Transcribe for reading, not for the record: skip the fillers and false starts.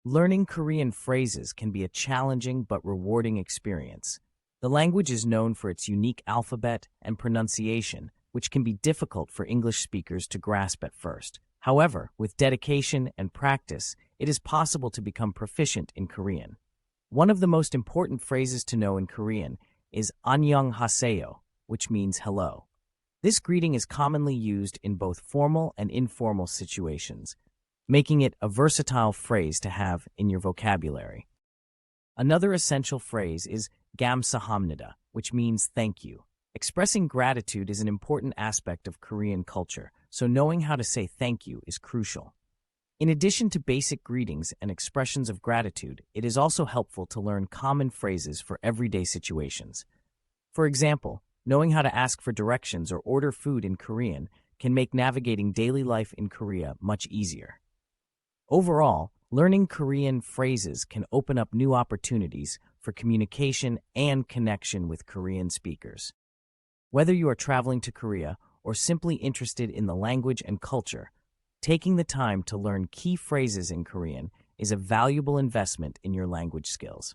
Learning Korean phrases can be a challenging but rewarding experience. The language is known for its unique alphabet and pronunciation, which can be difficult for English speakers to grasp at first. However, with dedication and practice, it is possible to become proficient in Korean. One of the most important phrases to know in Korean is 안녕하세요, which means hello. This greeting is commonly used in both formal and informal situations, making it a versatile phrase to have in your vocabulary. Another essential phrase is 감사합니다, which means thank you. Expressing gratitude is an important aspect of Korean culture, so knowing how to say thank you is crucial. In addition to basic greetings and expressions of gratitude, it is also helpful to learn common phrases for everyday situations. For example, knowing how to ask for directions or order food in Korean can make navigating daily life in Korea much easier. Overall, learning Korean phrases can open up new opportunities for communication and connection with Korean speakers. Whether you are traveling to Korea or simply interested in the language and culture, taking the time to learn key phrases in Korean is a valuable investment in your language skills.